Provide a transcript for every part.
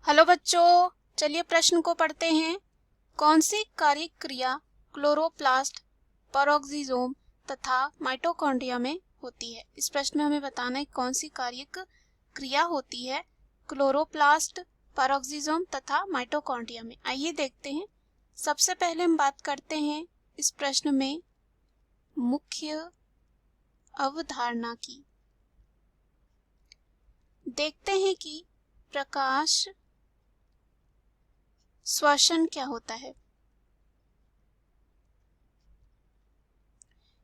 Hello बच्चों, चलिए प्रश्न को पढ़ते हैं। कौन सी कार्य क्रिया क्लोरोप्लास्ट, पेरोक्सिसोम तथा माइटोकॉन्ड्रिया में होती है। इस प्रश्न में हमें बताना है कौन सी कार्य क्रिया होती है क्लोरोप्लास्ट, पेरोक्सिसोम तथा माइटोकॉन्ड्रिया में। आइए देखते हैं। सबसे पहले हम बात करते हैं इस प्रश्न में मुख्य अवधारणा की। देखते हैं कि प्रकाश श्वसन क्या होता है।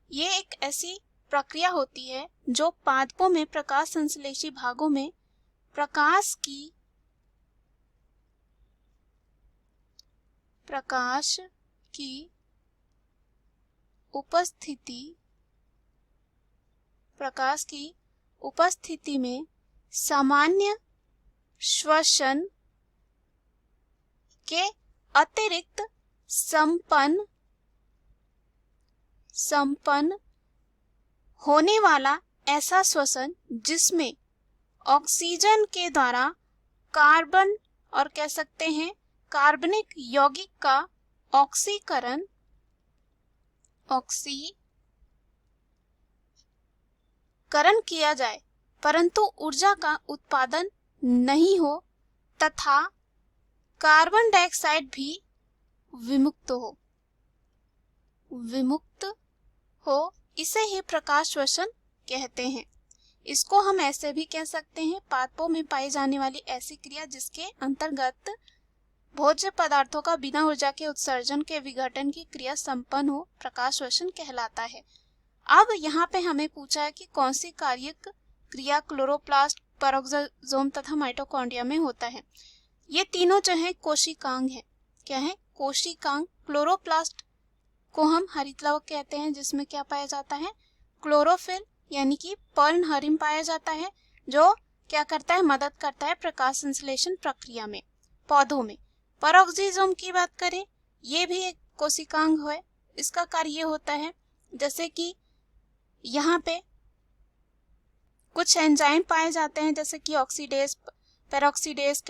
ये एक ऐसी प्रक्रिया होती है जो पादपों में प्रकाश संश्लेषी भागों में प्रकाश की उपस्थिति में सामान्य श्वसन के अतिरिक्त संपन्न होने वाला ऐसा श्वसन जिसमें ऑक्सीजन के द्वारा कार्बन और कह सकते हैं कार्बनिक यौगिक का ऑक्सीकरण किया जाए परंतु ऊर्जा का उत्पादन नहीं हो तथा कार्बन डाइऑक्साइड भी विमुक्त हो, इसे ही प्रकाश श्वसन कहते हैं। इसको हम ऐसे भी कह सकते हैं, पादपों में पाई जाने वाली ऐसी क्रिया जिसके अंतर्गत भोज्य पदार्थों का बिना ऊर्जा के उत्सर्जन के विघटन की क्रिया संपन्न हो, प्रकाश श्वसन कहलाता है। अब यहाँ पे हमें पूछा है कि कौन सी कार्य क्रिया क्लोरोप्लास्ट, पेरोक्सिसोम तथा माइटोकॉन्ड्रिया में होता है। ये तीनों जो है कोशिकांग है। क्या है? कोशिकांग। क्लोरोप्लास्ट को हम हरितलवक कहते हैं, जिसमें क्या पाया जाता है? क्लोरोफिल यानी कि पर्णहरिम पाया जाता है, जो क्या करता है? मदद करता है प्रकाश संश्लेषण प्रक्रिया में पौधों में। पेरोक्सिसोम की बात करें, ये भी एक कोशिकांग है। इसका कार्य ये होता है जैसे कि यहाँ पे कुछ एंजाइम पाए जाते हैं, जैसे कि ऑक्सीडेज, पेरोक्सीडेज,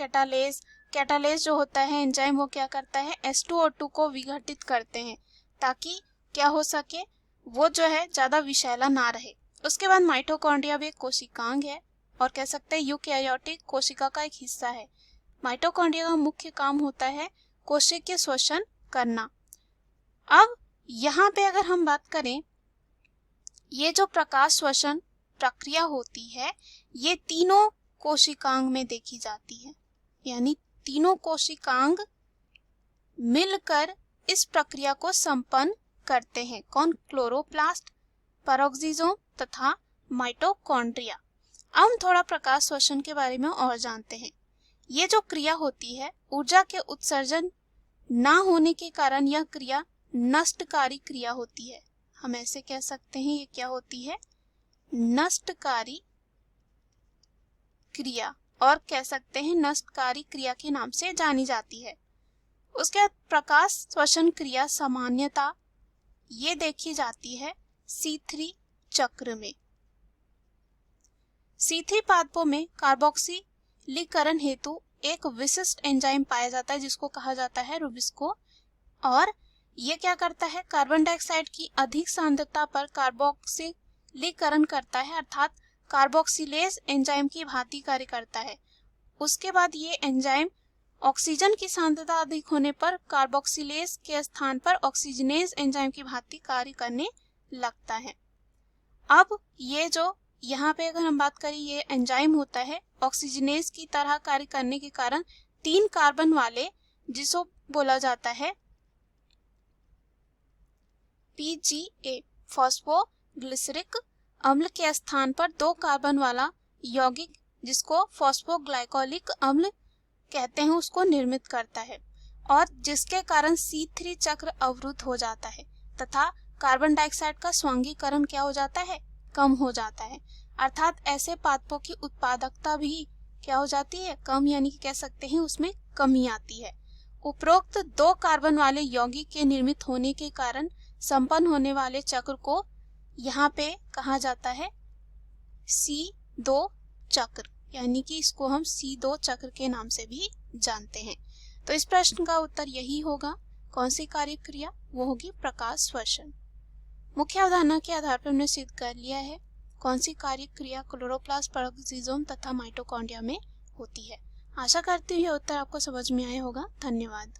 कैटालेज जो होता है एंजाइम, वो क्या करता है? H2O2 को विघटित करते हैं ताकि क्या हो सके, वो जो है ज्यादा विषैला ना रहे। उसके बाद माइटोकॉन्ड्रिया भी एक कोशिकांग है और कह सकते हैं यूकेरियोटिक कोशिका का एक हिस्सा है। माइटोकॉन्ड्रिया का मुख्य काम होता है कोशिकीय श्वसन करना। अब यहाँ पे अगर हम बात करें, ये जो प्रकाश श्वसन प्रक्रिया होती है ये तीनों कोशिकांग में देखी जाती है, यानी तीनों कोशिकांग मिलकर इस प्रक्रिया को संपन्न करते हैं। कौन? क्लोरोप्लास्ट, पेरोक्सिसोम तथा माइटोकॉन्ड्रिया। अब हम थोड़ा प्रकाश श्वसन के बारे में और जानते हैं। ये जो क्रिया होती है, ऊर्जा के उत्सर्जन ना होने के कारण यह क्रिया नष्टकारी क्रिया होती है। हम ऐसे कह सकते हैं ये क्या होती है? नष्टकारी क्रिया, और कह सकते हैं नष्टकारी क्रिया के नाम से जानी जाती है। उसके बाद प्रकाश श्वसन क्रिया सामान्यता ये देखी जाती है C3 चक्र में। C3 पादपों में कार्बोक्सिलीकरण हेतु एक विशिष्ट एंजाइम पाया जाता है जिसको कहा जाता है रुबिस्को, और ये क्या करता है? कार्बन डाइऑक्साइड की अधिक सांद्रता पर कार्बोक्सिलीकरण करता है, अर्थात कार्बोक्सिलेज एंजाइम की भांति कार्य करता है। उसके बाद ये एंजाइम ऑक्सीजन की सांद्रता अधिक होने पर कार्बोक्सिलेज के स्थान पर ऑक्सीजनेज एंजाइम की भांति कार्य करने लगता है। अब ये जो यहाँ पे अगर हम बात करें, ये एंजाइम होता है ऑक्सीजनेज की तरह कार्य करने के कारण 3 कार्बन वाले, जिसको बोला जाता है PGA, फॉस्फोग्लिसरिक अम्ल के स्थान पर 2 कार्बन वाला यौगिक, जिसको फॉस्फोग्लाइकोलिक अम्ल कहते हैं, उसको निर्मित करता है, और जिसके कारण C3 चक्र अवरुद्ध हो जाता है तथा कार्बन डाइऑक्साइड का स्वांगीकरण क्या हो जाता है? कम हो जाता है। अर्थात ऐसे पादपों की उत्पादकता भी क्या हो जाती है? कम, यानी कि कह सकते हैं उसमें कमी आती है। उपरोक्त 2 कार्बन वाले यौगिक के निर्मित होने के कारण संपन्न होने वाले चक्र को यहाँ पे कहा जाता है C2 चक्र, यानी कि इसको हम C2 चक्र के नाम से भी जानते हैं। तो इस प्रश्न का उत्तर यही होगा। कौन सी कार्य क्रिया? वो होगी प्रकाश श्वसन। मुख्य अवधारणा के आधार पर हमने सिद्ध कर लिया है कौन सी कार्य क्रिया क्लोरोप्लास्ट, पेरोक्सिसोम तथा माइटोकॉन्ड्रिया में होती है। आशा करती हूँ यह उत्तर आपको समझ में आया होगा। धन्यवाद।